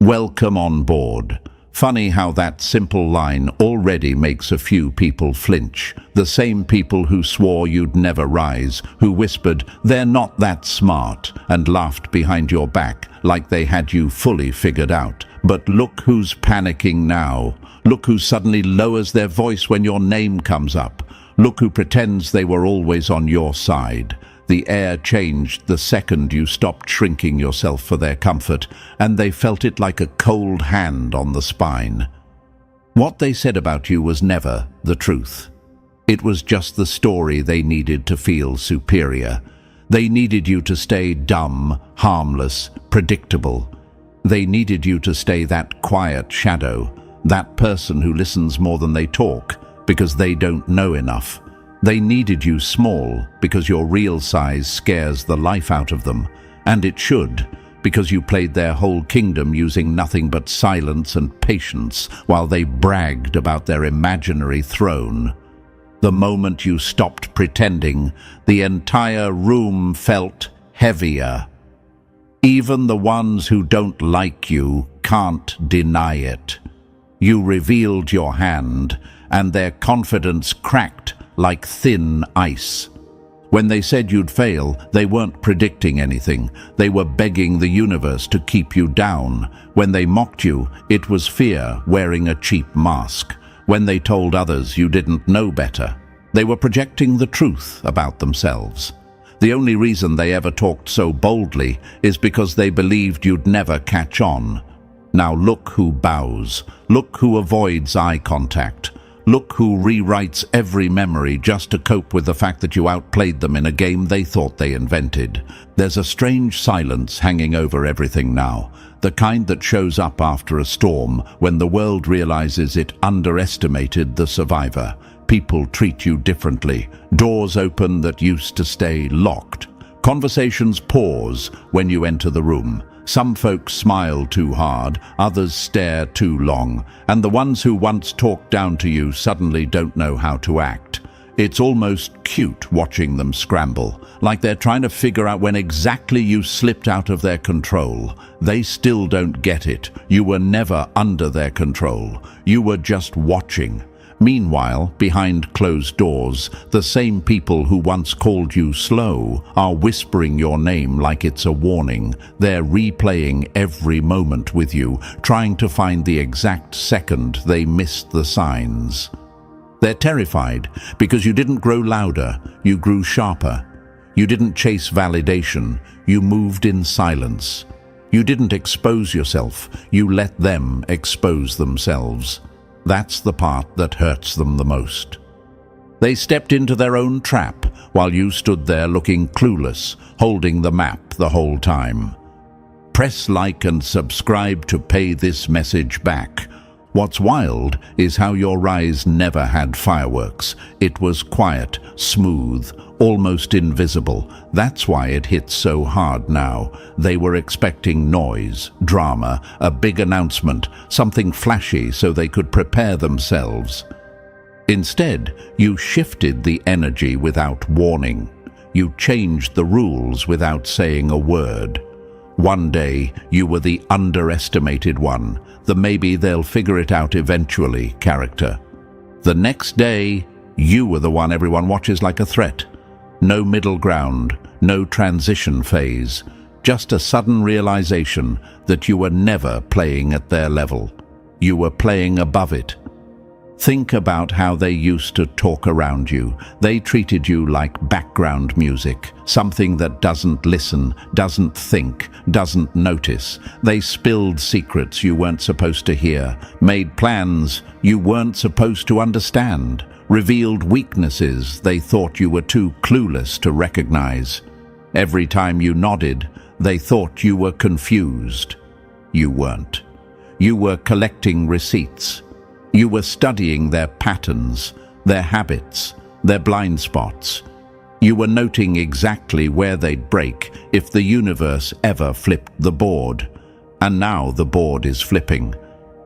Welcome on board. Funny how that simple line already makes a few people flinch. The same people who swore you'd never rise, who whispered, "They're not that smart," and laughed behind your back like they had you fully figured out. But look who's panicking now. Look who suddenly lowers their voice when your name comes up. Look who pretends they were always on your side. The air changed the second you stopped shrinking yourself for their comfort, and they felt it like a cold hand on the spine. What they said about you was never the truth. It was just the story they needed to feel superior. They needed you to stay dumb, harmless, predictable. They needed you to stay that quiet shadow, that person who listens more than they talk, because they don't know enough. They needed you small because your real size scares the life out of them, and it should, because you played their whole kingdom using nothing but silence and patience while they bragged about their imaginary throne. The moment you stopped pretending, the entire room felt heavier. Even the ones who don't like you can't deny it. You revealed your hand, and their confidence cracked like thin ice. When they said you'd fail, they weren't predicting anything. They were begging the universe to keep you down. When they mocked you, it was fear wearing a cheap mask. When they told others you didn't know better, they were projecting the truth about themselves. The only reason they ever talked so boldly is because they believed you'd never catch on. Now look who bows. Look who avoids eye contact. Look who rewrites every memory just to cope with the fact that you outplayed them in a game they thought they invented. There's a strange silence hanging over everything now, the kind that shows up after a storm when the world realizes it underestimated the survivor. People treat you differently. Doors open that used to stay locked. Conversations pause when you enter the room. Some folks smile too hard, others stare too long, and the ones who once talked down to you suddenly don't know how to act. It's almost cute watching them scramble, like they're trying to figure out when exactly you slipped out of their control. They still don't get it. You were never under their control. You were just watching. Meanwhile, behind closed doors, the same people who once called you slow are whispering your name like it's a warning. They're replaying every moment with you, trying to find the exact second they missed the signs. They're terrified because you didn't grow louder, you grew sharper. You didn't chase validation, you moved in silence. You didn't expose yourself, you let them expose themselves. That's the part that hurts them the most. They stepped into their own trap while you stood there looking clueless, holding the map the whole time. Press like and subscribe to pay this message back. What's wild is how your rise never had fireworks. It was quiet, smooth, almost invisible. That's why it hits so hard now. They were expecting noise, drama, a big announcement, something flashy so they could prepare themselves. Instead, you shifted the energy without warning. You changed the rules without saying a word. One day, you were the underestimated one, the maybe they'll figure it out eventually character. The next day, you were the one everyone watches like a threat. No middle ground, no transition phase, just a sudden realization that you were never playing at their level. You were playing above it. Think about how they used to talk around you. They treated you like background music, something that doesn't listen, doesn't think, doesn't notice. They spilled secrets you weren't supposed to hear, made plans you weren't supposed to understand, revealed weaknesses they thought you were too clueless to recognize. Every time you nodded, they thought you were confused. You weren't. You were collecting receipts. You were studying their patterns, their habits, their blind spots. You were noting exactly where they'd break if the universe ever flipped the board. And now the board is flipping.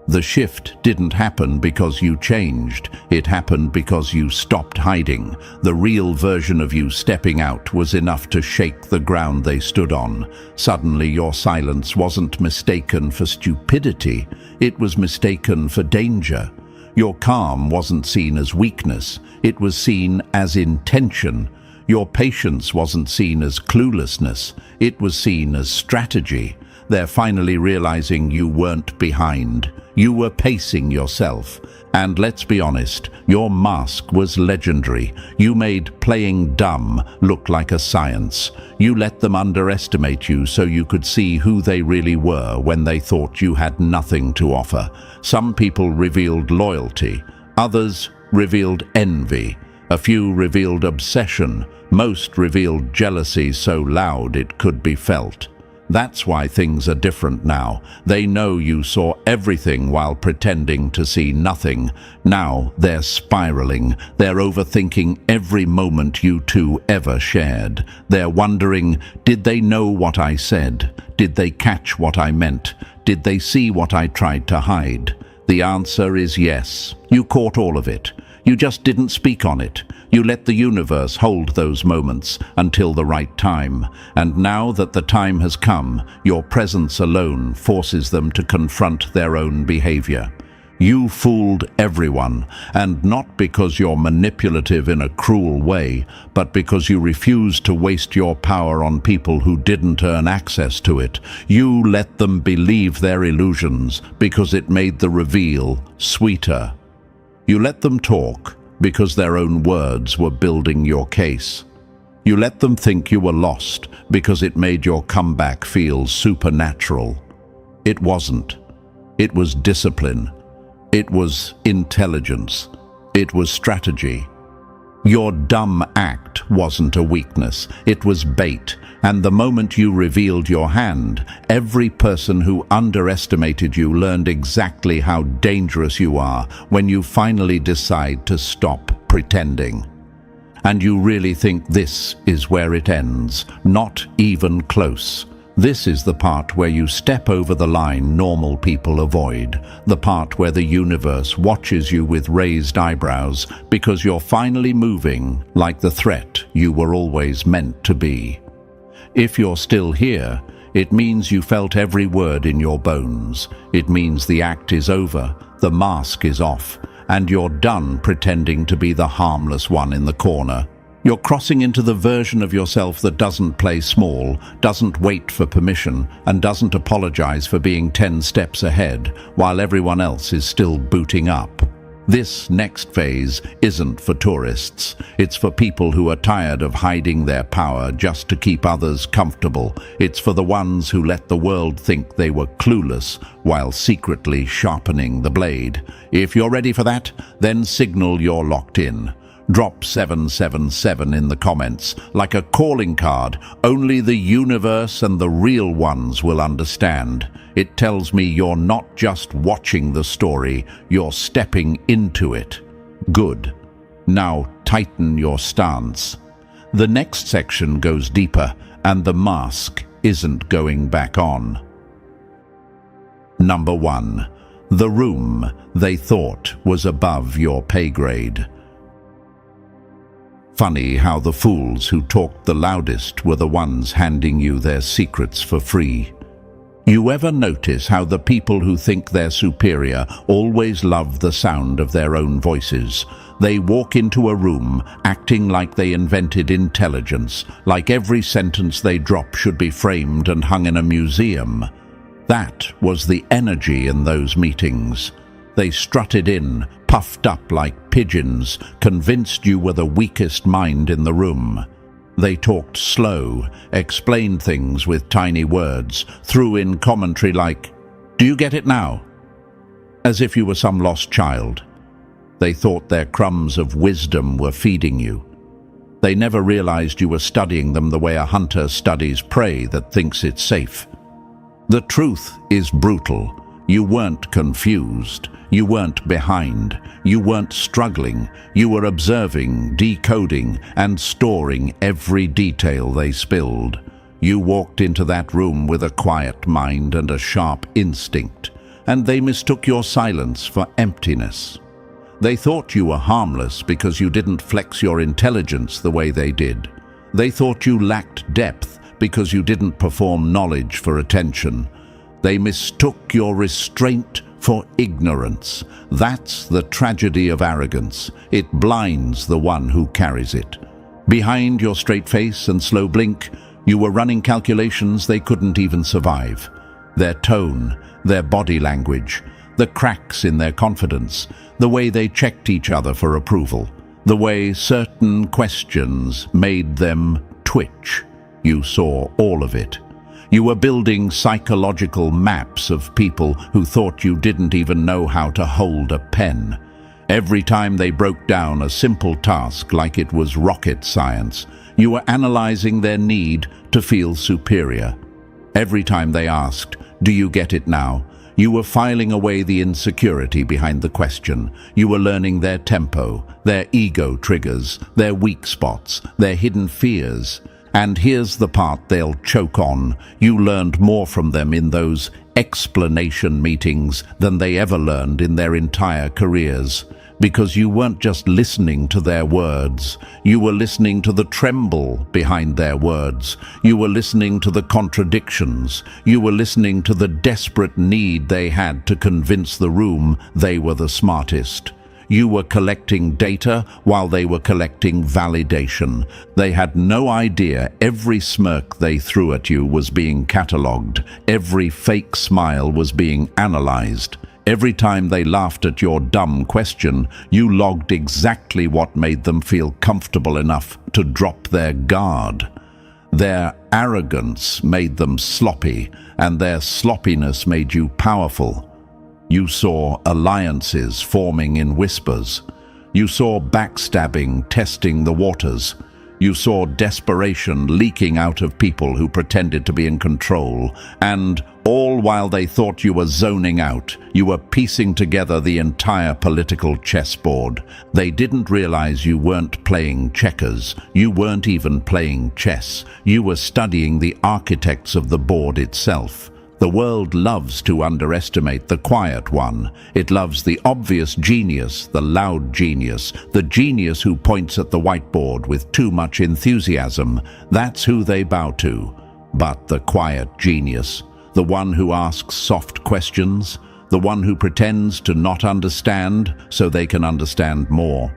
The shift didn't happen because you changed. It happened because you stopped hiding. The real version of you stepping out was enough to shake the ground they stood on. Suddenly, your silence wasn't mistaken for stupidity. It was mistaken for danger. Your calm wasn't seen as weakness. It was seen as intention. Your patience wasn't seen as cluelessness. It was seen as strategy. They're finally realizing you weren't behind. You were pacing yourself. And let's be honest, your mask was legendary. You made playing dumb look like a science. You let them underestimate you so you could see who they really were when they thought you had nothing to offer. Some people revealed loyalty. Others revealed envy. A few revealed obsession. Most revealed jealousy so loud it could be felt. That's why things are different now. They know you saw everything while pretending to see nothing. Now they're spiraling. They're overthinking every moment you two ever shared. They're wondering, did they know what I said? Did they catch what I meant? Did they see what I tried to hide? The answer is yes. You caught all of it. You just didn't speak on it. You let the universe hold those moments until the right time. And now that the time has come, your presence alone forces them to confront their own behavior. You fooled everyone, and not because you're manipulative in a cruel way, but because you refused to waste your power on people who didn't earn access to it. You let them believe their illusions because it made the reveal sweeter. You let them talk because their own words were building your case. You let them think you were lost because it made your comeback feel supernatural. It wasn't. It was discipline. It was intelligence. It was strategy. Your dumb act wasn't a weakness. It was bait. And the moment you revealed your hand, every person who underestimated you learned exactly how dangerous you are when you finally decide to stop pretending. And you really think this is where it ends? Not even close. This is the part where you step over the line normal people avoid, the part where the universe watches you with raised eyebrows because you're finally moving like the threat you were always meant to be. If you're still here, it means you felt every word in your bones. It means the act is over, the mask is off, and you're done pretending to be the harmless one in the corner. You're crossing into the version of yourself that doesn't play small, doesn't wait for permission, and doesn't apologize for being 10 steps ahead while everyone else is still booting up. This next phase isn't for tourists. It's for people who are tired of hiding their power just to keep others comfortable. It's for the ones who let the world think they were clueless while secretly sharpening the blade. If you're ready for that, then signal you're locked in. Drop 777 in the comments, like a calling card. Only the universe and the real ones will understand. It tells me you're not just watching the story, you're stepping into it. Good. Now tighten your stance. The next section goes deeper, and the mask isn't going back on. Number 1. The room they thought was above your pay grade. Funny how the fools who talked the loudest were the ones handing you their secrets for free. You ever notice how the people who think they're superior always love the sound of their own voices? They walk into a room acting like they invented intelligence, like every sentence they drop should be framed and hung in a museum. That was the energy in those meetings. They strutted in, puffed up like pigeons, convinced you were the weakest mind in the room. They talked slow, explained things with tiny words, threw in commentary like, "Do you get it now?" As if you were some lost child. They thought their crumbs of wisdom were feeding you. They never realized you were studying them the way a hunter studies prey that thinks it's safe. The truth is brutal. You weren't confused. You weren't behind. You weren't struggling. You were observing, decoding, and storing every detail they spilled. You walked into that room with a quiet mind and a sharp instinct. and they mistook your silence for emptiness. They thought you were harmless because you didn't flex your intelligence the way they did. They thought you lacked depth because you didn't perform knowledge for attention. They mistook your restraint for ignorance. That's the tragedy of arrogance. It blinds the one who carries it. Behind your straight face and slow blink, you were running calculations they couldn't even survive. Their tone, their body language, the cracks in their confidence, the way they checked each other for approval, the way certain questions made them twitch. You saw all of it. You were building psychological maps of people who thought you didn't even know how to hold a pen. Every time they broke down a simple task like it was rocket science, you were analyzing their need to feel superior. Every time they asked, "Do you get it now?" you were filing away the insecurity behind the question. You were learning their tempo, their ego triggers, their weak spots, their hidden fears. And here's the part they'll choke on. You learned more from them in those explanation meetings than they ever learned in their entire careers. Because you weren't just listening to their words, you were listening to the tremble behind their words. You were listening to the contradictions. You were listening to the desperate need they had to convince the room they were the smartest. You were collecting data while they were collecting validation. They had no idea every smirk they threw at you was being catalogued. Every fake smile was being analyzed. Every time they laughed at your dumb question, you logged exactly what made them feel comfortable enough to drop their guard. Their arrogance made them sloppy, and their sloppiness made you powerful. You saw alliances forming in whispers. You saw backstabbing testing the waters. You saw desperation leaking out of people who pretended to be in control, and all while they thought you were zoning out, you were piecing together the entire political chessboard. They didn't realize you weren't playing checkers. You weren't even playing chess. You were studying the architects of the board itself. The world loves to underestimate the quiet one. It loves the obvious genius, the loud genius, the genius who points at the whiteboard with too much enthusiasm. That's who they bow to. But the quiet genius, the one who asks soft questions, the one who pretends to not understand so they can understand more.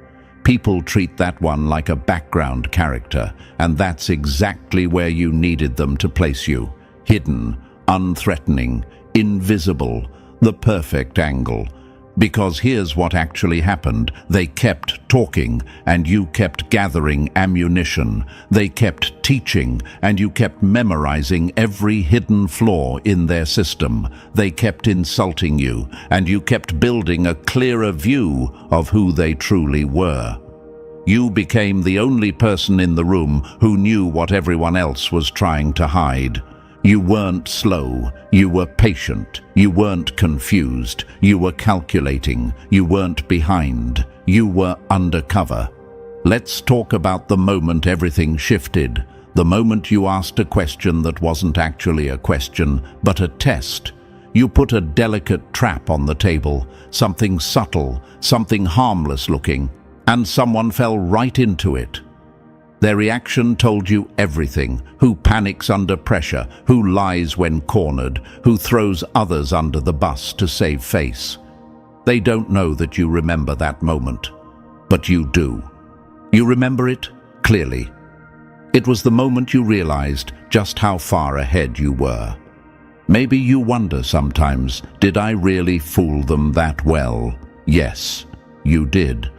People treat that one like a background character, and that's exactly where you needed them to place you. Hidden, unthreatening, invisible, the perfect angle. Because here's what actually happened. They kept talking, and you kept gathering ammunition. They kept teaching, and you kept memorizing every hidden flaw in their system. They kept insulting you, and you kept building a clearer view of who they truly were. You became the only person in the room who knew what everyone else was trying to hide. You weren't slow, you were patient, you weren't confused, you were calculating, you weren't behind, you were undercover. Let's talk about the moment everything shifted, the moment you asked a question that wasn't actually a question, but a test. You put a delicate trap on the table, something subtle, something harmless looking, and someone fell right into it. Their reaction told you everything: who panics under pressure, who lies when cornered, who throws others under the bus to save face. They don't know that you remember that moment, but you do. You remember it clearly. It was the moment you realized just how far ahead you were. Maybe you wonder sometimes, did I really fool them that well? Yes, you did.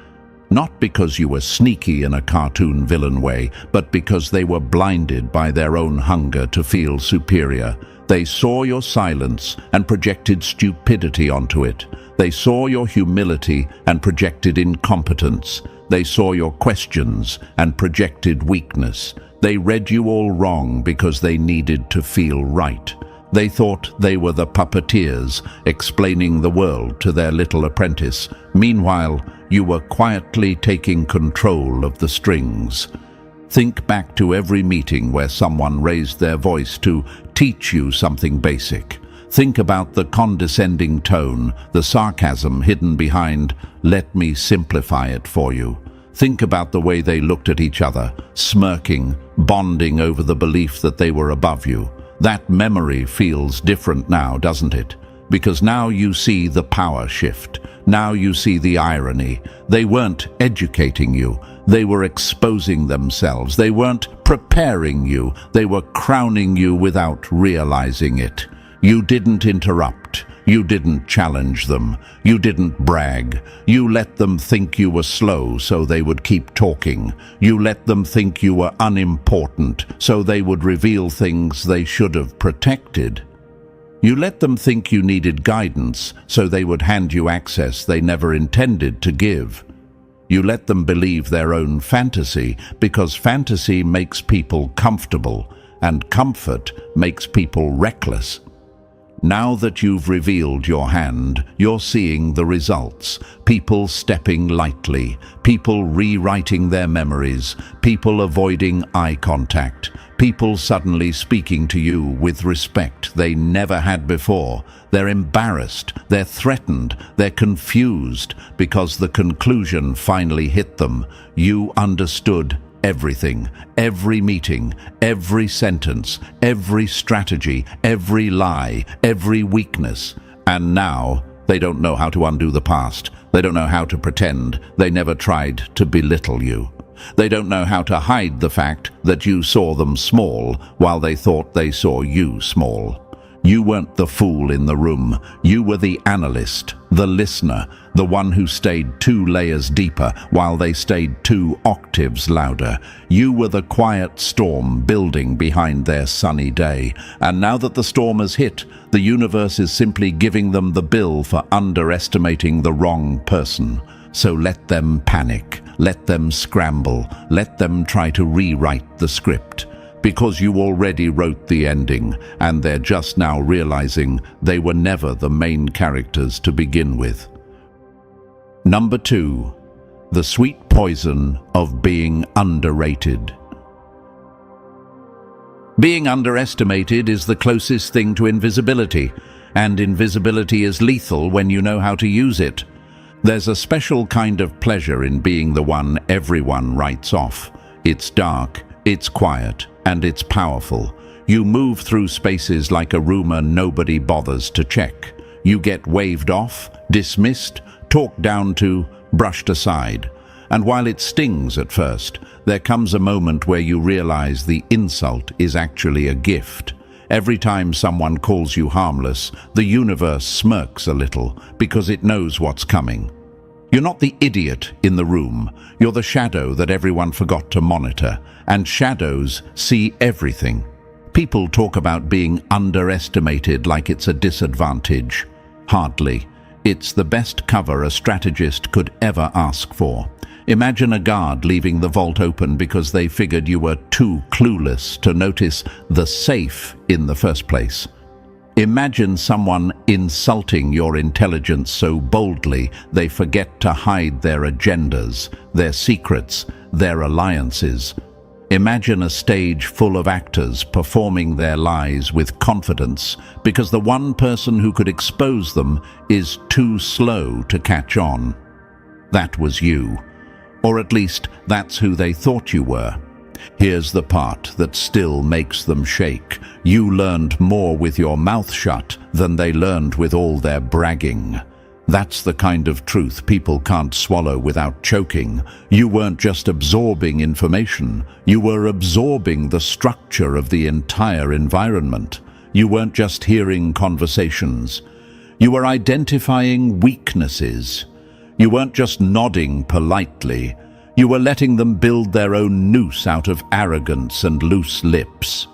Not because you were sneaky in a cartoon villain way, but because they were blinded by their own hunger to feel superior. They saw your silence and projected stupidity onto it. They saw your humility and projected incompetence. They saw your questions and projected weakness. They read you all wrong because they needed to feel right. They thought they were the puppeteers explaining the world to their little apprentice. Meanwhile, you were quietly taking control of the strings. Think back to every meeting where someone raised their voice to teach you something basic. Think about the condescending tone, the sarcasm hidden behind, "Let me simplify it for you." Think about the way they looked at each other, smirking, bonding over the belief that they were above you. That memory feels different now, doesn't it? Because now you see the power shift. Now you see the irony. They weren't educating you. They were exposing themselves. They weren't preparing you. They were crowning you without realizing it. You didn't interrupt. You didn't challenge them. You didn't brag. You let them think you were slow so they would keep talking. You let them think you were unimportant so they would reveal things they should have protected. You let them think you needed guidance so they would hand you access they never intended to give. You let them believe their own fantasy because fantasy makes people comfortable and comfort makes people reckless. Now that you've revealed your hand, you're seeing the results. People stepping lightly, people rewriting their memories, people avoiding eye contact, people suddenly speaking to you with respect they never had before. They're embarrassed, they're threatened, they're confused because the conclusion finally hit them. You understood everything, every meeting, every sentence, every strategy, every lie, every weakness. And now they don't know how to undo the past. They don't know how to pretend. They never tried to belittle you. They don't know how to hide the fact that you saw them small while they thought they saw you small. You weren't the fool in the room. You were the analyst, the listener, the one who stayed 2 layers deeper while they stayed 2 octaves louder. You were the quiet storm building behind their sunny day. And now that the storm has hit, the universe is simply giving them the bill for underestimating the wrong person. So let them panic, let them scramble, let them try to rewrite the script. Because you already wrote the ending, and they're just now realizing they were never the main characters to begin with. Number 2, the sweet poison of being underrated. Being underestimated is the closest thing to invisibility, and invisibility is lethal when you know how to use it. There's a special kind of pleasure in being the one everyone writes off. It's dark, it's quiet, and it's powerful. You move through spaces like a rumor nobody bothers to check. You get waved off, dismissed, talked down to, brushed aside. And while it stings at first, there comes a moment where you realize the insult is actually a gift. Every time someone calls you harmless, the universe smirks a little because it knows what's coming. You're not the idiot in the room. You're the shadow that everyone forgot to monitor, and shadows see everything. People talk about being underestimated like it's a disadvantage. Hardly. It's the best cover a strategist could ever ask for. Imagine a guard leaving the vault open because they figured you were too clueless to notice the safe in the first place. Imagine someone insulting your intelligence so boldly they forget to hide their agendas, their secrets, their alliances. Imagine a stage full of actors performing their lies with confidence because the one person who could expose them is too slow to catch on. That was you. Or at least that's who they thought you were. Here's the part that still makes them shake. You learned more with your mouth shut than they learned with all their bragging. That's the kind of truth people can't swallow without choking. You weren't just absorbing information. You were absorbing the structure of the entire environment. You weren't just hearing conversations. You were identifying weaknesses. You weren't just nodding politely. You were letting them build their own noose out of arrogance and loose lips.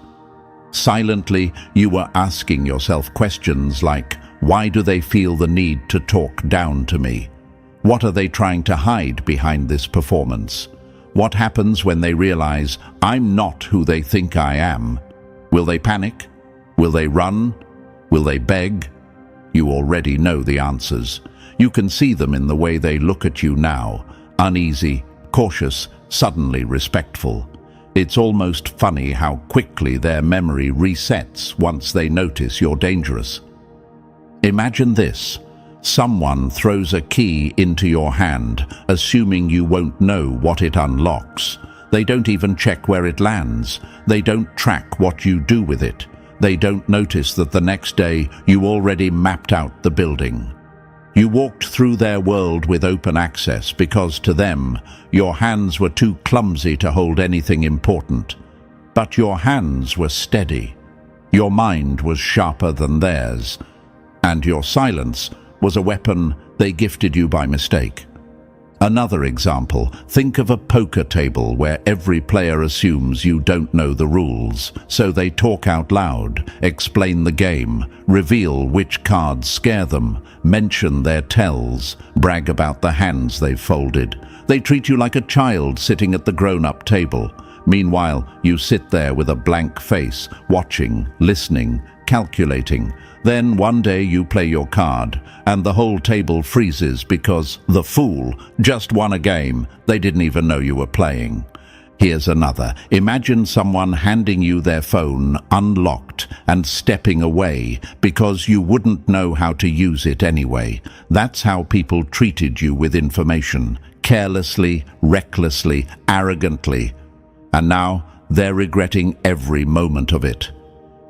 Silently, you were asking yourself questions like, why do they feel the need to talk down to me? What are they trying to hide behind this performance? What happens when they realize I'm not who they think I am? Will they panic? Will they run? Will they beg? You already know the answers. You can see them in the way they look at you now, uneasy, cautious, suddenly respectful. It's almost funny how quickly their memory resets once they notice you're dangerous. Imagine this. Someone throws a key into your hand, assuming you won't know what it unlocks. They don't even check where it lands. They don't track what you do with it. They don't notice that the next day you already mapped out the building. You walked through their world with open access because to them, your hands were too clumsy to hold anything important. But your hands were steady. Your mind was sharper than theirs. And your silence was a weapon they gifted you by mistake. Another example, think of a poker table where every player assumes you don't know the rules, so they talk out loud, explain the game, reveal which cards scare them, mention their tells, brag about the hands they've folded. They treat you like a child sitting at the grown-up table. Meanwhile, you sit there with a blank face, watching, listening, calculating. Then one day you play your card, and the whole table freezes because the fool just won a game they didn't even know you were playing. Here's another. Imagine someone handing you their phone unlocked and stepping away because you wouldn't know how to use it anyway. That's how people treated you with information. Carelessly, recklessly, arrogantly. And now they're regretting every moment of it.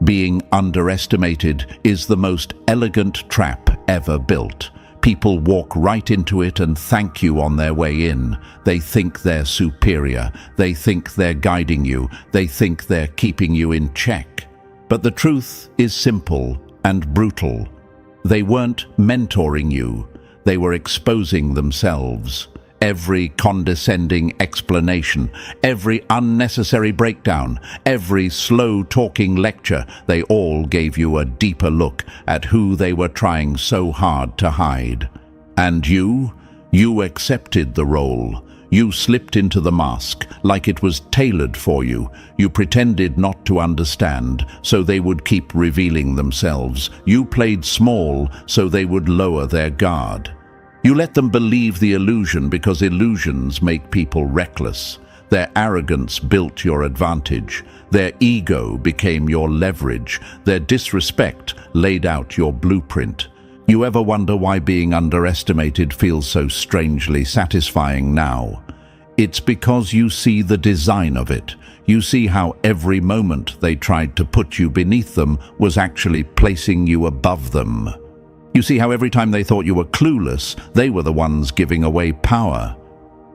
Being underestimated is the most elegant trap ever built. People walk right into it and thank you on their way in. They think they're superior. They think they're guiding you. They think they're keeping you in check. But the truth is simple and brutal. They weren't mentoring you. They were exposing themselves. Every condescending explanation, every unnecessary breakdown, every slow-talking lecture, they all gave you a deeper look at who they were trying so hard to hide. And you accepted the role. You slipped into the mask like it was tailored for you. You pretended not to understand, so they would keep revealing themselves. You played small, so they would lower their guard. You let them believe the illusion because illusions make people reckless. Their arrogance built your advantage. Their ego became your leverage. Their disrespect laid out your blueprint. You ever wonder why being underestimated feels so strangely satisfying now? It's because you see the design of it. You see how every moment they tried to put you beneath them was actually placing you above them. You see how every time they thought you were clueless, they were the ones giving away power.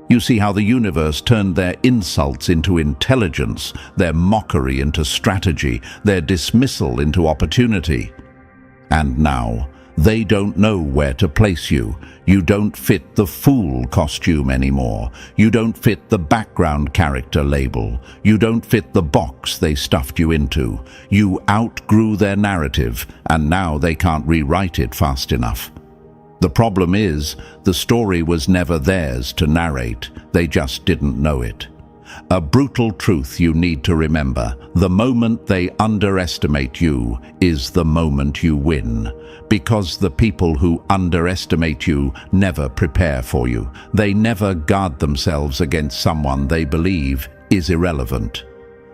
You see how the universe turned their insults into intelligence, their mockery into strategy, their dismissal into opportunity. And now, they don't know where to place you. You don't fit the fool costume anymore. You don't fit the background character label. You don't fit the box they stuffed you into. You outgrew their narrative, and now they can't rewrite it fast enough. The problem is, the story was never theirs to narrate. They just didn't know it. A brutal truth you need to remember: the moment they underestimate you is the moment you win. Because the people who underestimate you never prepare for you. They never guard themselves against someone they believe is irrelevant.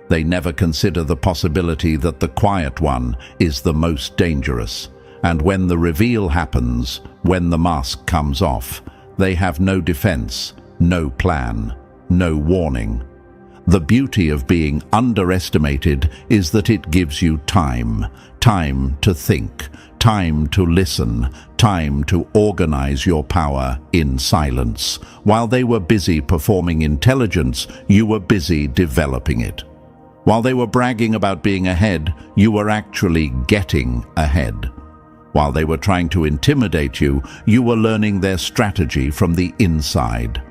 They never consider the possibility that the quiet one is the most dangerous. And when the reveal happens, when the mask comes off, they have no defense, no plan, no warning. The beauty of being underestimated is that it gives you time to think, time to listen, time to organize your power in silence. While they were busy performing intelligence, you were busy developing it. While they were bragging about being ahead, you were actually getting ahead. While they were trying to intimidate you, you were learning their strategy from the inside.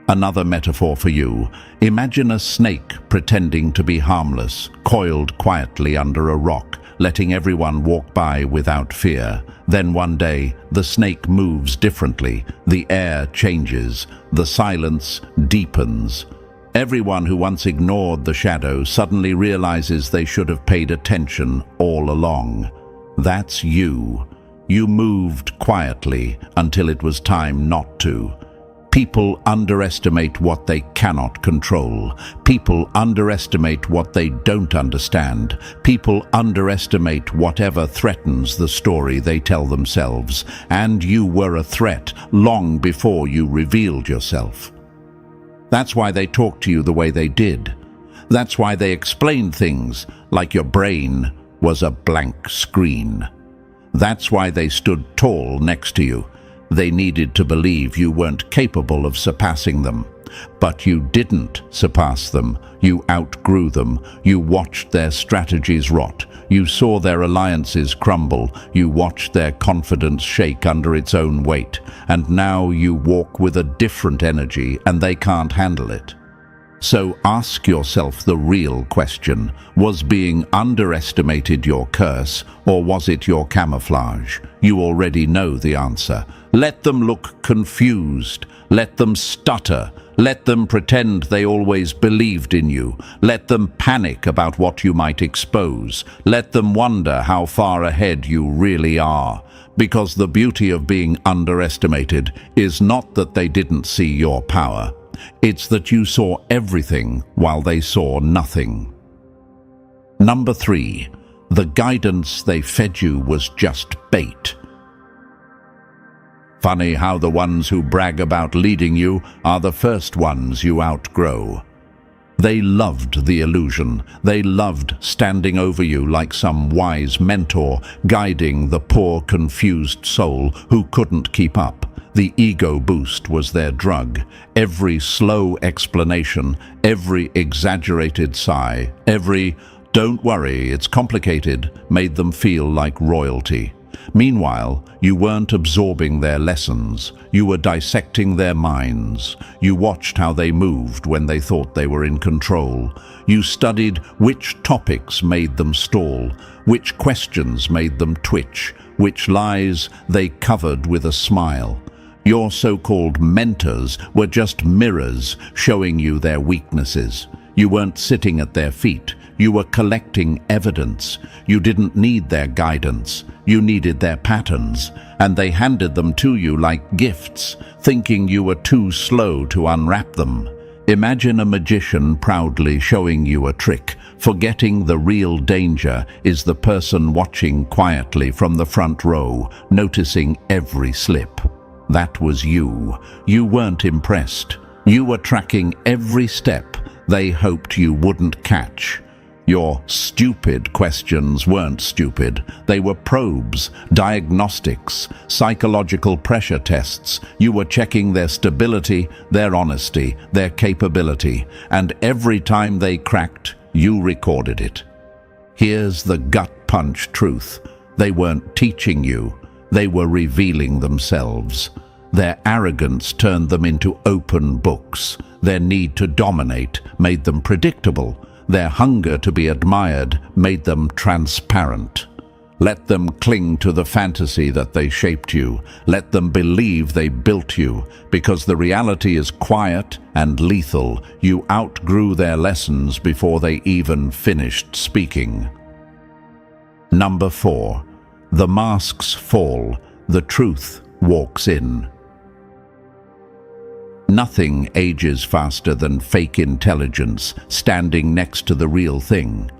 Another metaphor for you. Imagine a snake pretending to be harmless, coiled quietly under a rock, letting everyone walk by without fear. Then one day, the snake moves differently. The air changes. The silence deepens. Everyone who once ignored the shadow suddenly realizes they should have paid attention all along. That's you. You moved quietly until it was time not to. People underestimate what they cannot control. People underestimate what they don't understand. People underestimate whatever threatens the story they tell themselves. And you were a threat long before you revealed yourself. That's why they talked to you the way they did. That's why they explained things like your brain was a blank screen. That's why they stood tall next to you. They needed to believe you weren't capable of surpassing them. But you didn't surpass them. You outgrew them. You watched their strategies rot. You saw their alliances crumble. You watched their confidence shake under its own weight. And now you walk with a different energy, and they can't handle it. So ask yourself the real question. Was being underestimated your curse, or was it your camouflage? You already know the answer. Let them look confused. Let them stutter. Let them pretend they always believed in you. Let them panic about what you might expose. Let them wonder how far ahead you really are. Because the beauty of being underestimated is not that they didn't see your power. It's that you saw everything while they saw nothing. Number 3, the guidance they fed you was just bait. Funny how the ones who brag about leading you are the first ones you outgrow. They loved the illusion. They loved standing over you like some wise mentor, guiding the poor, confused soul who couldn't keep up. The ego boost was their drug. Every slow explanation, every exaggerated sigh, every "don't worry, it's complicated," made them feel like royalty. Meanwhile, you weren't absorbing their lessons. You were dissecting their minds. You watched how they moved when they thought they were in control. You studied which topics made them stall, which questions made them twitch, which lies they covered with a smile. Your so-called mentors were just mirrors showing you their weaknesses. You weren't sitting at their feet. You were collecting evidence. You didn't need their guidance. You needed their patterns, and they handed them to you like gifts, thinking you were too slow to unwrap them. Imagine a magician proudly showing you a trick, forgetting the real danger is the person watching quietly from the front row, noticing every slip. That was you. You weren't impressed. You were tracking every step they hoped you wouldn't catch. Your stupid questions weren't stupid. They were probes, diagnostics, psychological pressure tests. You were checking their stability, their honesty, their capability, and every time they cracked, you recorded it. Here's the gut-punch truth. They weren't teaching you. They were revealing themselves. Their arrogance turned them into open books. Their need to dominate made them predictable. Their hunger to be admired made them transparent. Let them cling to the fantasy that they shaped you. Let them believe they built you, because the reality is quiet and lethal. You outgrew their lessons before they even finished speaking. Number 4. The masks fall. The truth walks in. Nothing ages faster than fake intelligence standing next to the real thing.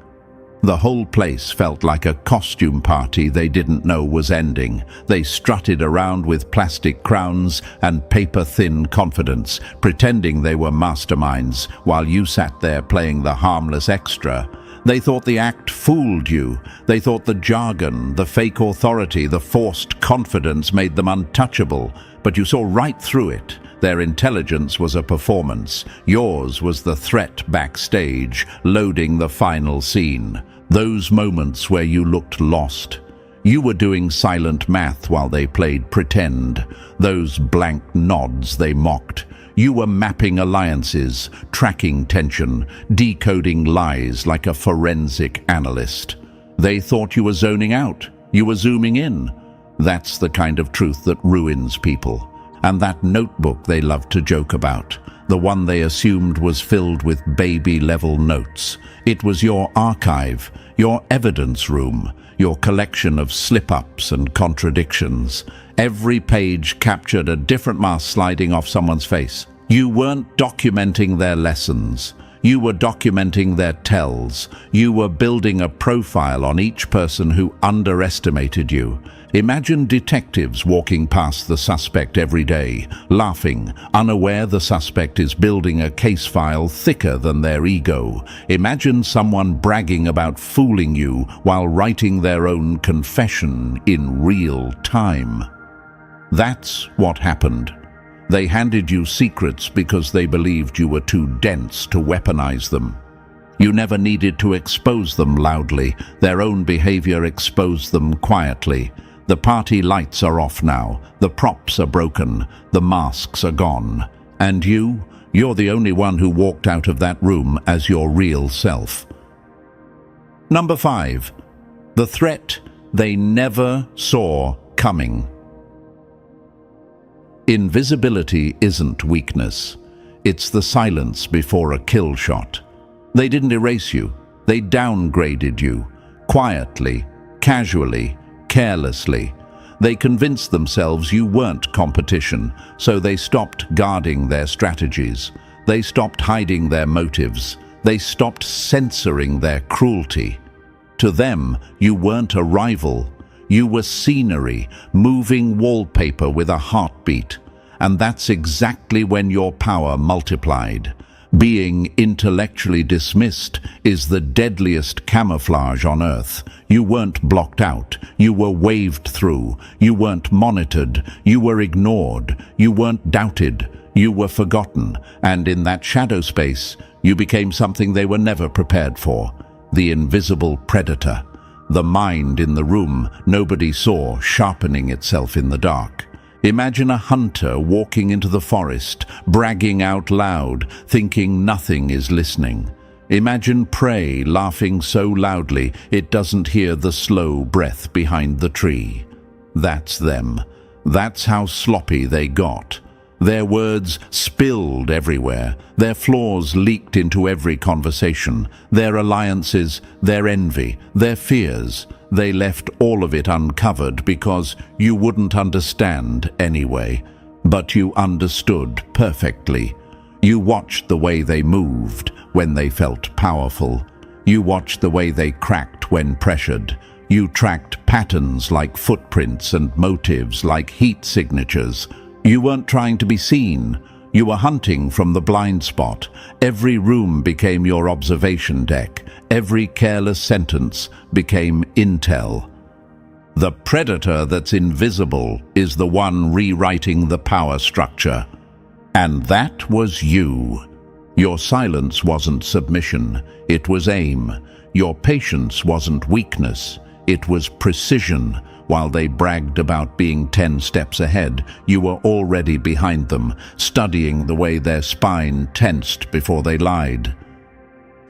The whole place felt like a costume party they didn't know was ending. They strutted around with plastic crowns and paper-thin confidence, pretending they were masterminds, while you sat there playing the harmless extra. They thought the act fooled you. They thought the jargon, the fake authority, the forced confidence made them untouchable. But you saw right through it. Their intelligence was a performance. Yours was the threat backstage, loading the final scene. Those moments where you looked lost. You were doing silent math while they played pretend. Those blank nods they mocked. You were mapping alliances, tracking tension, decoding lies like a forensic analyst. They thought you were zoning out. You were zooming in. That's the kind of truth that ruins people. And that notebook they loved to joke about, the one they assumed was filled with baby-level notes. It was your archive, your evidence room. your collection of slip-ups and contradictions. Every page captured a different mask sliding off someone's face. You weren't documenting their lessons. You were documenting their tells. You were building a profile on each person who underestimated you. Imagine detectives walking past the suspect every day, laughing, unaware the suspect is building a case file thicker than their ego. Imagine someone bragging about fooling you while writing their own confession in real time. That's what happened. They handed you secrets because they believed you were too dense to weaponize them. You never needed to expose them loudly. Their own behavior exposed them quietly. The party lights are off now. The props are broken. The masks are gone. And you're the only one who walked out of that room as your real self. Number 5. The threat they never saw coming. Invisibility isn't weakness. It's the silence before a kill shot. They didn't erase you. They downgraded you. Quietly, casually, carelessly. They convinced themselves you weren't competition, so they stopped guarding their strategies. They stopped hiding their motives. They stopped censoring their cruelty. To them, you weren't a rival. You were scenery, moving wallpaper with a heartbeat. And that's exactly when your power multiplied. Being intellectually dismissed is the deadliest camouflage on Earth. You weren't blocked out. You were waved through. You weren't monitored. You were ignored. You weren't doubted. You were forgotten. And in that shadow space, you became something they were never prepared for. The invisible predator. The mind in the room nobody saw sharpening itself in the dark. Imagine a hunter walking into the forest, bragging out loud, thinking nothing is listening. Imagine prey laughing so loudly it doesn't hear the slow breath behind the tree. That's them. That's how sloppy they got. Their words spilled everywhere. Their flaws leaked into every conversation. Their alliances, their envy, their fears. They left all of it uncovered because you wouldn't understand anyway. But you understood perfectly. You watched the way they moved when they felt powerful. You watched the way they cracked when pressured. You tracked patterns like footprints and motives like heat signatures. You weren't trying to be seen. You were hunting from the blind spot. Every room became your observation deck. Every careless sentence became intel. The predator that's invisible is the one rewriting the power structure. And that was you. Your silence wasn't submission. It was aim. Your patience wasn't weakness. It was precision. While they bragged about being 10 steps ahead, you were already behind them, studying the way their spine tensed before they lied.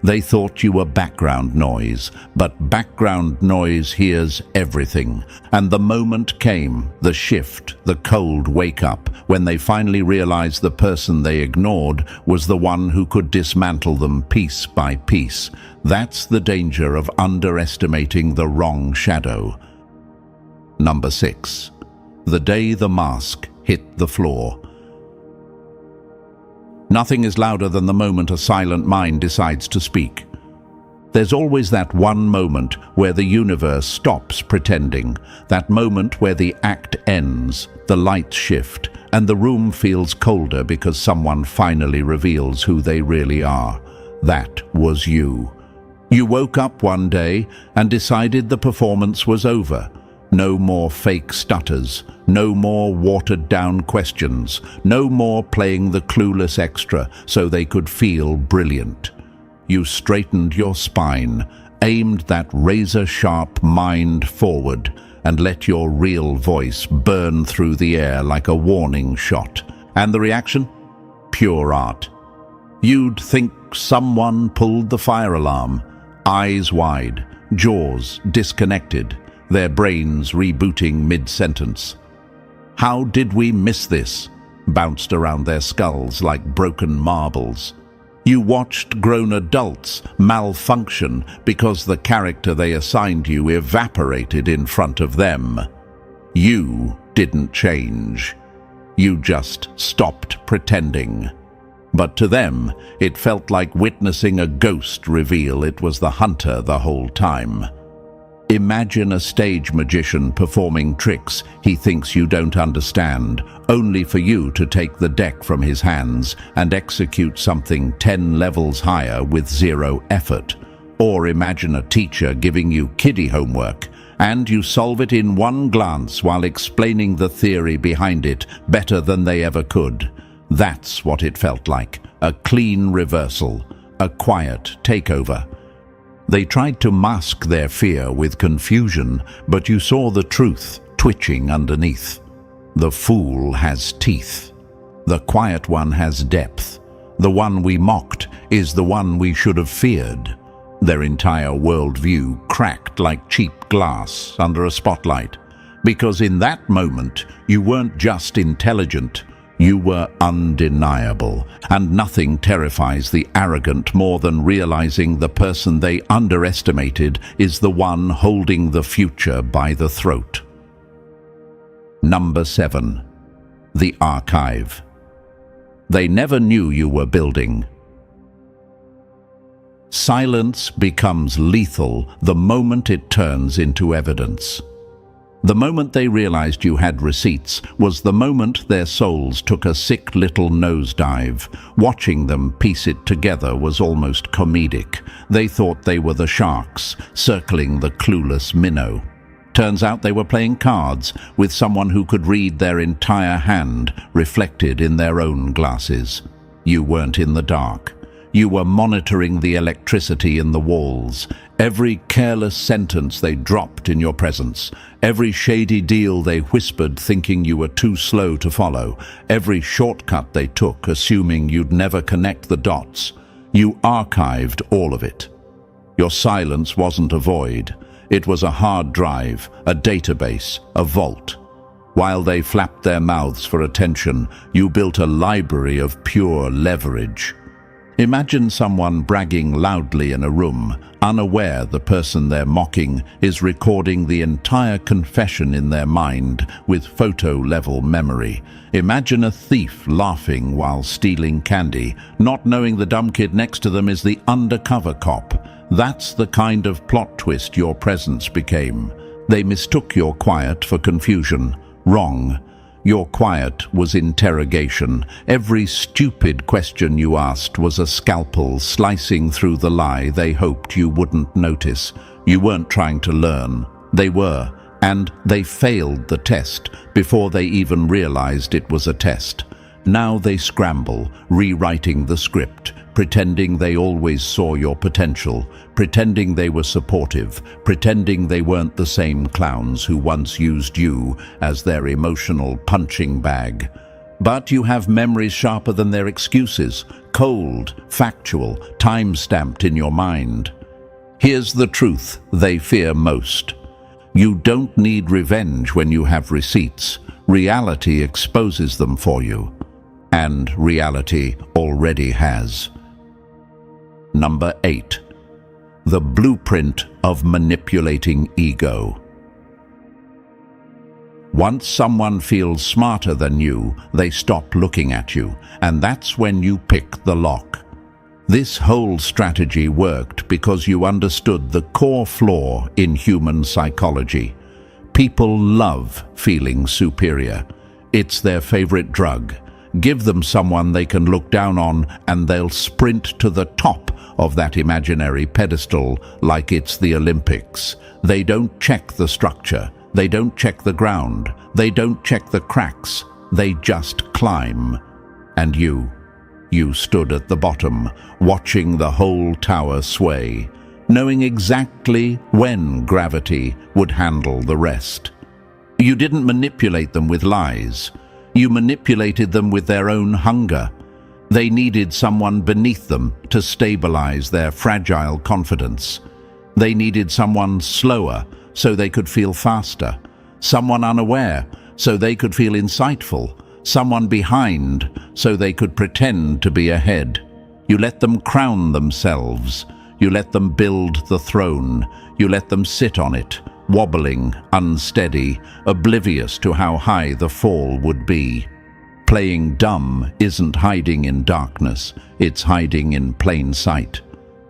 They thought you were background noise, but background noise hears everything. And the moment came, the shift, the cold wake-up, when they finally realized the person they ignored was the one who could dismantle them piece by piece. That's the danger of underestimating the wrong shadow. Number 6. The day the mask hit the floor. Nothing is louder than the moment a silent mind decides to speak. There's always that one moment where the universe stops pretending, that moment where the act ends, the lights shift, and the room feels colder because someone finally reveals who they really are. That was you. You woke up one day and decided the performance was over. No more fake stutters, no more watered-down questions, no more playing the clueless extra so they could feel brilliant. You straightened your spine, aimed that razor-sharp mind forward, and let your real voice burn through the air like a warning shot. And the reaction? Pure art. You'd think someone pulled the fire alarm, eyes wide, jaws disconnected, their brains rebooting mid-sentence. How did we miss this? Bounced around their skulls like broken marbles. You watched grown adults malfunction because the character they assigned you evaporated in front of them. You didn't change. You just stopped pretending. But to them, it felt like witnessing a ghost reveal it was the hunter the whole time. Imagine a stage magician performing tricks he thinks you don't understand, only for you to take the deck from his hands and execute something 10 levels higher with zero effort. Or imagine a teacher giving you kiddie homework, and you solve it in one glance while explaining the theory behind it better than they ever could. That's what it felt like, a clean reversal, a quiet takeover. They tried to mask their fear with confusion, but you saw the truth twitching underneath. The fool has teeth. The quiet one has depth. The one we mocked is the one we should have feared. Their entire worldview cracked like cheap glass under a spotlight. Because in that moment, you weren't just intelligent, you were undeniable, and nothing terrifies the arrogant more than realizing the person they underestimated is the one holding the future by the throat. Number 7. The archive. They never knew you were building. Silence becomes lethal the moment it turns into evidence. The moment they realized you had receipts was the moment their souls took a sick little nosedive. Watching them piece it together was almost comedic. They thought they were the sharks, circling the clueless minnow. Turns out they were playing cards with someone who could read their entire hand reflected in their own glasses. You weren't in the dark. You were monitoring the electricity in the walls, every careless sentence they dropped in your presence, every shady deal they whispered thinking you were too slow to follow, every shortcut they took assuming you'd never connect the dots. You archived all of it. Your silence wasn't a void. It was a hard drive, a database, a vault. While they flapped their mouths for attention, you built a library of pure leverage. Imagine someone bragging loudly in a room, unaware the person they're mocking is recording the entire confession in their mind with photo-level memory. Imagine a thief laughing while stealing candy, not knowing the dumb kid next to them is the undercover cop. That's the kind of plot twist your presence became. They mistook your quiet for confusion. Wrong. Your quiet was interrogation. Every stupid question you asked was a scalpel slicing through the lie they hoped you wouldn't notice. You weren't trying to learn. They were, and they failed the test before they even realized it was a test. Now they scramble, rewriting the script, pretending they always saw your potential, pretending they were supportive, pretending they weren't the same clowns who once used you as their emotional punching bag. But you have memories sharper than their excuses, cold, factual, time-stamped in your mind. Here's the truth they fear most. You don't need revenge when you have receipts. Reality exposes them for you. And reality already has. Number 8. The blueprint of manipulating ego. Once someone feels smarter than you, they stop looking at you, and that's when you pick the lock. This whole strategy worked because you understood the core flaw in human psychology. People love feeling superior. It's their favorite drug. Give them someone they can look down on and they'll sprint to the top of that imaginary pedestal like it's the Olympics. They don't check the structure. They don't check the ground. They don't check the cracks. They just climb. And you stood at the bottom, watching the whole tower sway, knowing exactly when gravity would handle the rest. You didn't manipulate them with lies. You manipulated them with their own hunger. They needed someone beneath them to stabilize their fragile confidence. They needed someone slower so they could feel faster, someone unaware so they could feel insightful, someone behind so they could pretend to be ahead. You let them crown themselves. You let them build the throne. You let them sit on it, wobbling, unsteady, oblivious to how high the fall would be. Playing dumb isn't hiding in darkness, it's hiding in plain sight.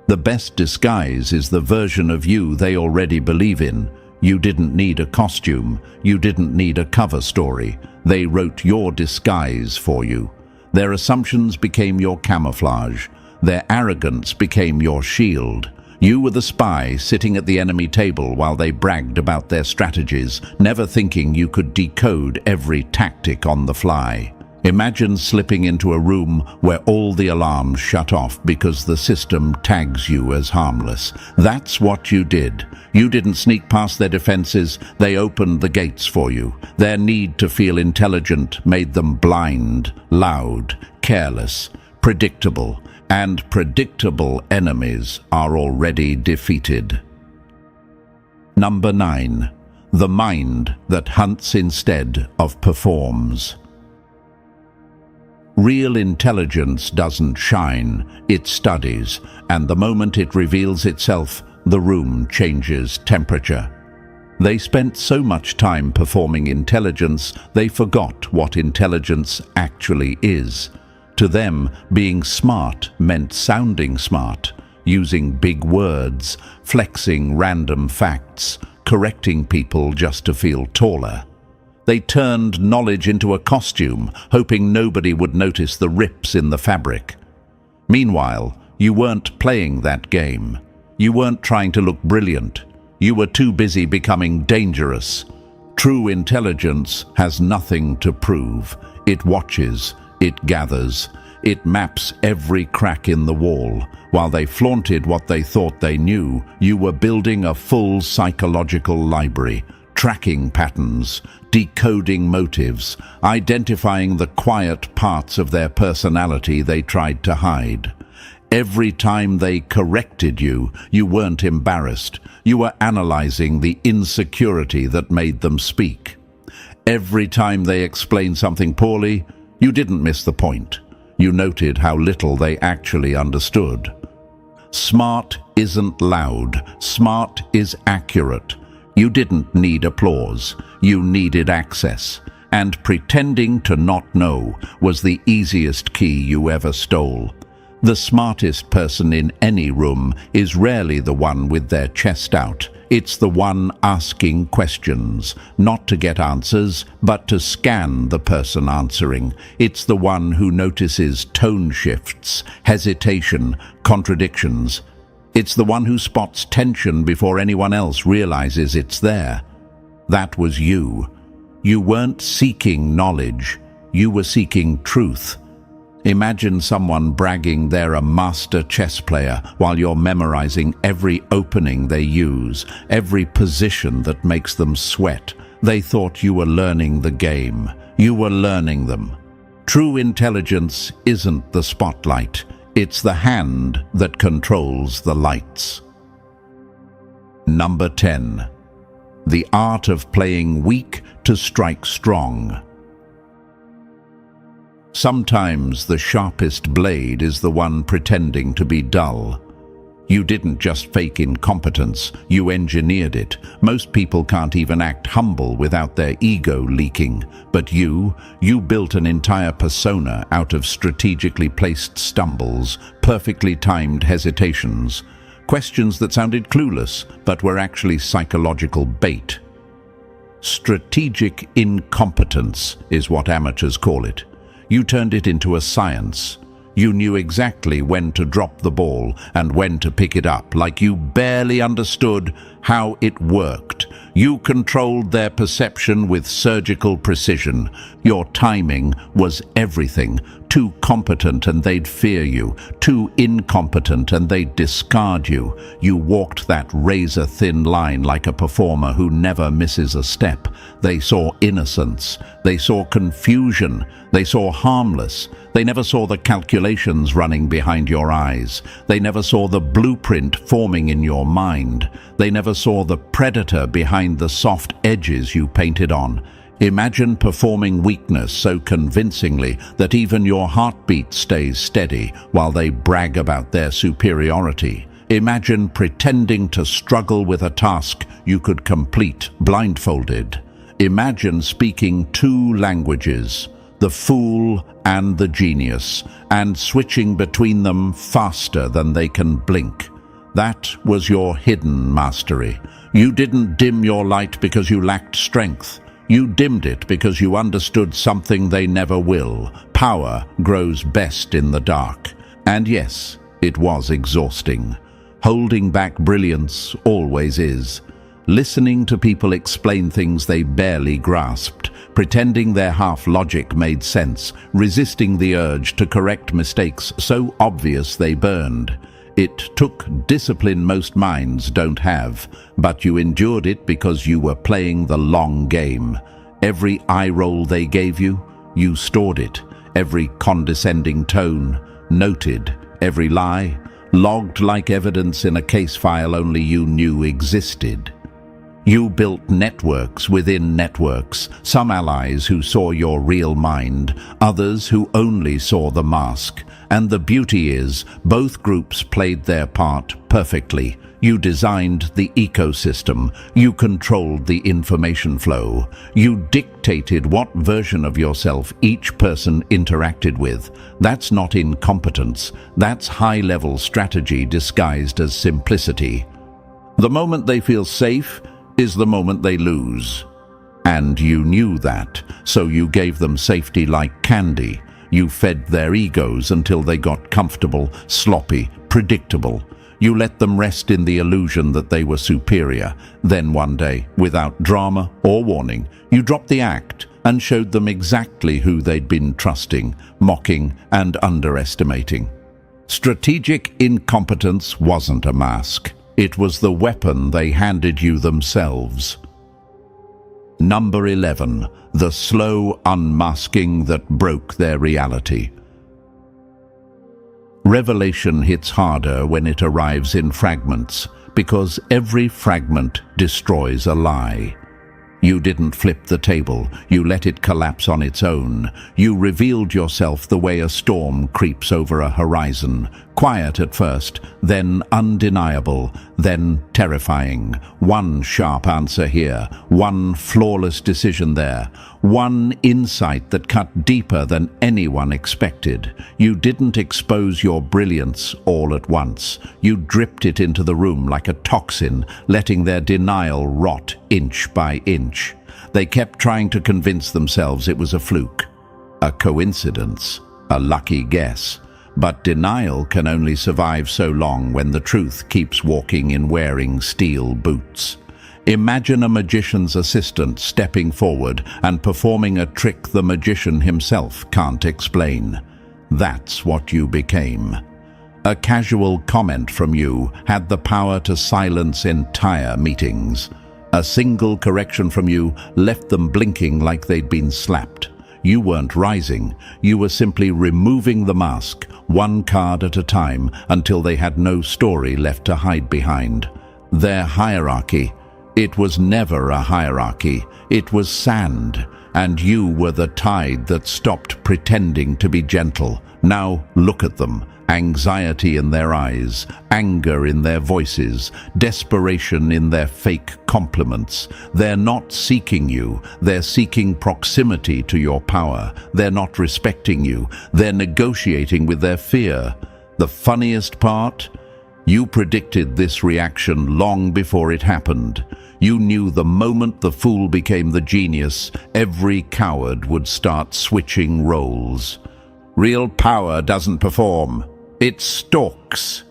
The best disguise is the version of you they already believe in. You didn't need a costume. You didn't need a cover story. They wrote your disguise for you. Their assumptions became your camouflage. Their arrogance became your shield. You were the spy sitting at the enemy table while they bragged about their strategies, never thinking you could decode every tactic on the fly. Imagine slipping into a room where all the alarms shut off because the system tags you as harmless. That's what you did. You didn't sneak past their defenses, they opened the gates for you. Their need to feel intelligent made them blind, loud, careless, predictable, and predictable enemies are already defeated. Number 9. The mind that hunts instead of performs. Real intelligence doesn't shine, it studies, and the moment it reveals itself, the room changes temperature. They spent so much time performing intelligence, they forgot what intelligence actually is. To them, being smart meant sounding smart, using big words, flexing random facts, correcting people just to feel taller. They turned knowledge into a costume, hoping nobody would notice the rips in the fabric. Meanwhile, you weren't playing that game. You weren't trying to look brilliant. You were too busy becoming dangerous. True intelligence has nothing to prove. It watches, it gathers, it maps every crack in the wall. While they flaunted what they thought they knew, you were building a full psychological library, tracking patterns, decoding motives, identifying the quiet parts of their personality they tried to hide. Every time they corrected you, you weren't embarrassed. You were analyzing the insecurity that made them speak. Every time they explained something poorly, you didn't miss the point. You noted how little they actually understood. Smart isn't loud. Smart is accurate. You didn't need applause. You needed access. And pretending to not know was the easiest key you ever stole. The smartest person in any room is rarely the one with their chest out. It's the one asking questions, not to get answers, but to scan the person answering. It's the one who notices tone shifts, hesitation, contradictions. It's the one who spots tension before anyone else realizes it's there. That was you. You weren't seeking knowledge. You were seeking truth. Imagine someone bragging they're a master chess player while you're memorizing every opening they use, every position that makes them sweat. They thought you were learning the game. You were learning them. True intelligence isn't the spotlight. It's the hand that controls the lights. Number 10. The art of playing weak to strike strong. Sometimes the sharpest blade is the one pretending to be dull. You didn't just fake incompetence, you engineered it. Most people can't even act humble without their ego leaking. But you built an entire persona out of strategically placed stumbles, perfectly timed hesitations, questions that sounded clueless but were actually psychological bait. Strategic incompetence is what amateurs call it. You turned it into a science. You knew exactly when to drop the ball and when to pick it up, like you barely understood how it worked. You controlled their perception with surgical precision. Your timing was everything. Too competent and they'd fear you. Too incompetent and they'd discard you. You walked that razor-thin line like a performer who never misses a step. They saw innocence. They saw confusion. They saw harmless. They never saw the calculations running behind your eyes. They never saw the blueprint forming in your mind. They never saw the predator behind the soft edges you painted on. Imagine performing weakness so convincingly that even your heartbeat stays steady while they brag about their superiority. Imagine pretending to struggle with a task you could complete blindfolded. Imagine speaking two languages, the fool and the genius, and switching between them faster than they can blink. That was your hidden mastery. You didn't dim your light because you lacked strength. You dimmed it because you understood something they never will. Power grows best in the dark. And yes, it was exhausting. Holding back brilliance always is. Listening to people explain things they barely grasped, pretending their half-logic made sense, resisting the urge to correct mistakes so obvious they burned. It took discipline most minds don't have, but you endured it because you were playing the long game. Every eye roll they gave you, you stored it. Every condescending tone, noted. Every lie, logged like evidence in a case file only you knew existed. You built networks within networks, some allies who saw your real mind, others who only saw the mask. And the beauty is, both groups played their part perfectly. You designed the ecosystem. You controlled the information flow. You dictated what version of yourself each person interacted with. That's not incompetence. That's high-level strategy disguised as simplicity. The moment they feel safe is the moment they lose. And you knew that, so you gave them safety like candy. You fed their egos until they got comfortable, sloppy, predictable. You let them rest in the illusion that they were superior. Then one day, without drama or warning, you dropped the act and showed them exactly who they'd been trusting, mocking, and underestimating. Strategic incompetence wasn't a mask. It was the weapon they handed you themselves. Number 11. The slow unmasking that broke their reality. Revelation hits harder when it arrives in fragments, because every fragment destroys a lie. You didn't flip the table, you let it collapse on its own. You revealed yourself the way a storm creeps over a horizon, quiet at first, then undeniable, then terrifying. One sharp answer here, one flawless decision there, one insight that cut deeper than anyone expected. You didn't expose your brilliance all at once. You dripped it into the room like a toxin, letting their denial rot inch by inch. They kept trying to convince themselves it was a fluke, a coincidence, a lucky guess. But denial can only survive so long when the truth keeps walking in wearing steel boots. Imagine a magician's assistant stepping forward and performing a trick the magician himself can't explain. That's what you became. A casual comment from you had the power to silence entire meetings. A single correction from you left them blinking like they'd been slapped. You weren't rising, you were simply removing the mask, one card at a time, until they had no story left to hide behind. Their hierarchy. It was never a hierarchy, it was sand, and you were the tide that stopped pretending to be gentle. Now look at them. Anxiety in their eyes, anger in their voices, desperation in their fake compliments. They're not seeking you, they're seeking proximity to your power. They're not respecting you, they're negotiating with their fear. The funniest part? You predicted this reaction long before it happened. You knew the moment the fool became the genius, every coward would start switching roles. Real power doesn't perform. It stalks.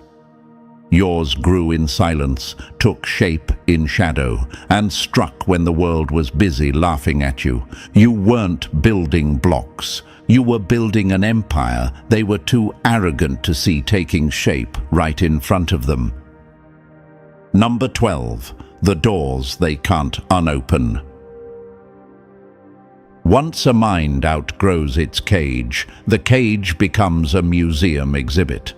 Yours grew in silence, took shape in shadow, and struck when the world was busy laughing at you. You weren't building blocks. You were building an empire they were too arrogant to see taking shape right in front of them. Number 12. The doors they can't unopen. Once a mind outgrows its cage, the cage becomes a museum exhibit.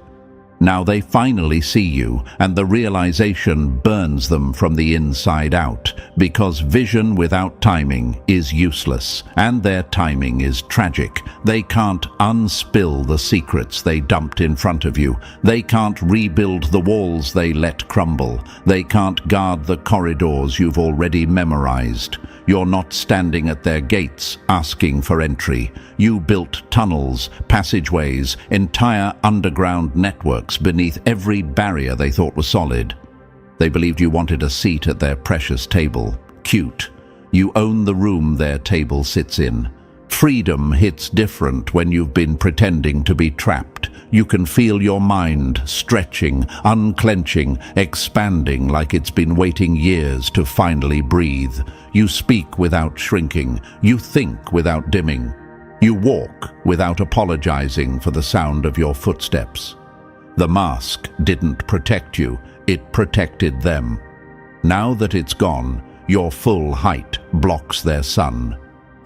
Now they finally see you, and the realization burns them from the inside out, because vision without timing is useless, and their timing is tragic. They can't unspill the secrets they dumped in front of you. They can't rebuild the walls they let crumble. They can't guard the corridors you've already memorized. You're not standing at their gates asking for entry. You built tunnels, passageways, entire underground networks beneath every barrier they thought was solid. They believed you wanted a seat at their precious table. Cute. You own the room their table sits in. Freedom hits different when you've been pretending to be trapped. You can feel your mind stretching, unclenching, expanding like it's been waiting years to finally breathe. You speak without shrinking. You think without dimming. You walk without apologizing for the sound of your footsteps. The mask didn't protect you, it protected them. Now that it's gone, your full height blocks their sun.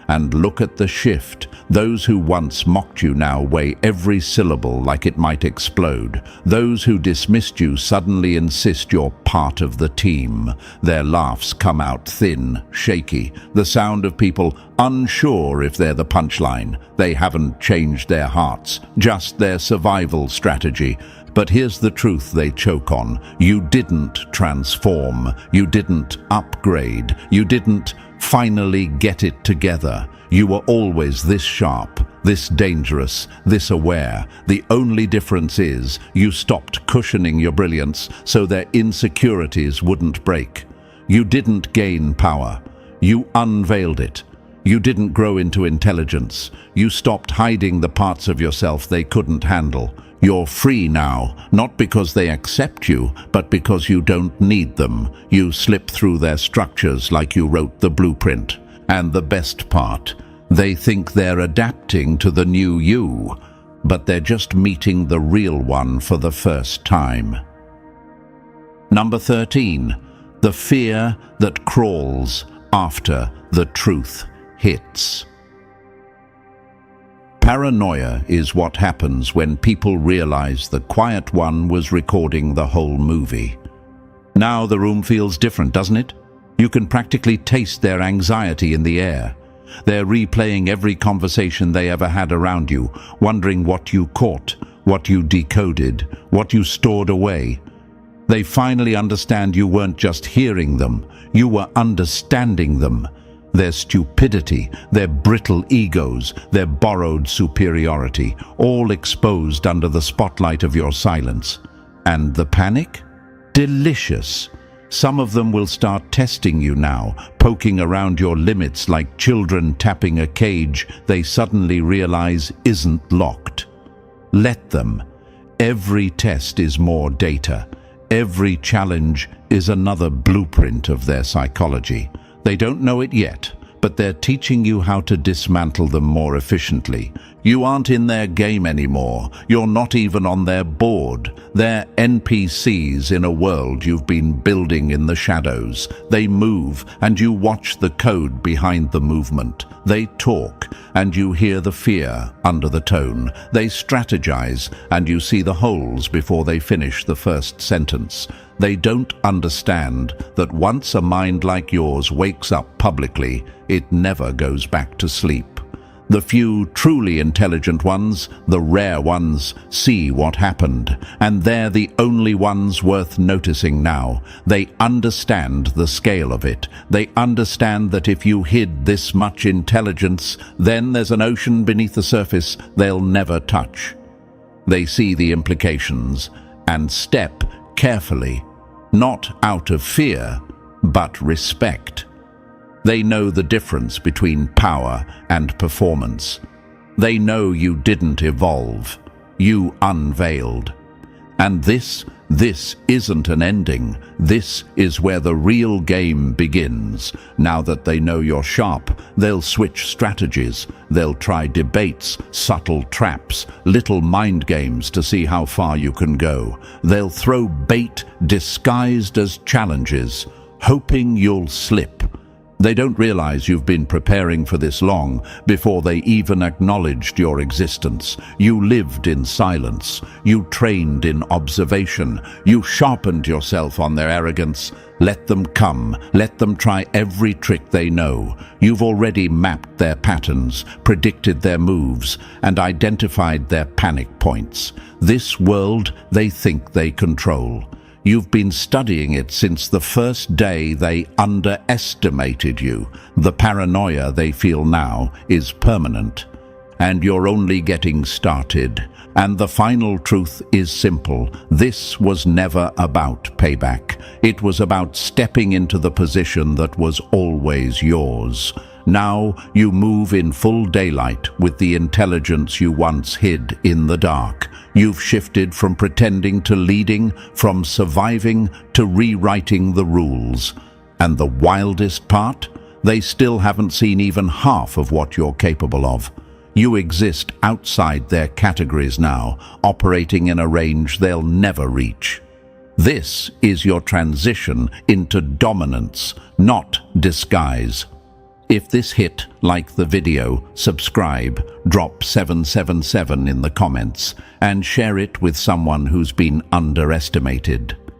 And look at the shift. Those who once mocked you now weigh every syllable like it might explode. Those who dismissed you suddenly insist you're part of the team. Their laughs come out thin, shaky, the sound of people unsure if they're the punchline. They haven't changed their hearts, just their survival strategy. But here's the truth they choke on. You didn't transform. You didn't upgrade. You didn't finally get it together. You were always this sharp, this dangerous, this aware. The only difference is you stopped cushioning your brilliance so their insecurities wouldn't break. You didn't gain power. You unveiled it. You didn't grow into intelligence. You stopped hiding the parts of yourself they couldn't handle. You're free now, not because they accept you, but because you don't need them. You slip through their structures like you wrote the blueprint. And the best part, they think they're adapting to the new you, but they're just meeting the real one for the first time. Number 13, the fear that crawls after the truth hits. Paranoia is what happens when people realize the quiet one was recording the whole movie. Now the room feels different, doesn't it? You can practically taste their anxiety in the air. They're replaying every conversation they ever had around you, wondering what you caught, what you decoded, what you stored away. They finally understand you weren't just hearing them, you were understanding them. Their stupidity, their brittle egos, their borrowed superiority, all exposed under the spotlight of your silence. And the panic? Delicious. Some of them will start testing you now, poking around your limits like children tapping a cage they suddenly realize isn't locked. Let them. Every test is more data. Every challenge is another blueprint of their psychology. They don't know it yet, but they're teaching you how to dismantle them more efficiently. You aren't in their game anymore. You're not even on their board. They're NPCs in a world you've been building in the shadows. They move, and you watch the code behind the movement. They talk, and you hear the fear under the tone. They strategize, and you see the holes before they finish the first sentence. They don't understand that once a mind like yours wakes up publicly, it never goes back to sleep. The few truly intelligent ones, the rare ones, see what happened, and they're the only ones worth noticing now. They understand the scale of it. They understand that if you hid this much intelligence, then there's an ocean beneath the surface they'll never touch. They see the implications and step carefully, not out of fear, but respect. They know the difference between power and performance. They know you didn't evolve. You unveiled. And this isn't an ending. This is where the real game begins. Now that they know you're sharp, they'll switch strategies. They'll try debates, subtle traps, little mind games to see how far you can go. They'll throw bait disguised as challenges, hoping you'll slip. They don't realize you've been preparing for this long before they even acknowledged your existence. You lived in silence. You trained in observation. You sharpened yourself on their arrogance. Let them come. Let them try every trick they know. You've already mapped their patterns, predicted their moves, and identified their panic points. This world they think they control. You've been studying it since the first day they underestimated you. The paranoia they feel now is permanent. And you're only getting started. And the final truth is simple. This was never about payback. It was about stepping into the position that was always yours. Now you move in full daylight with the intelligence you once hid in the dark. You've shifted from pretending to leading, from surviving to rewriting the rules. And the wildest part? They still haven't seen even half of what you're capable of. You exist outside their categories now, operating in a range they'll never reach. This is your transition into dominance, not disguise. If this hit, like the video, subscribe, drop 777 in the comments, and share it with someone who's been underestimated.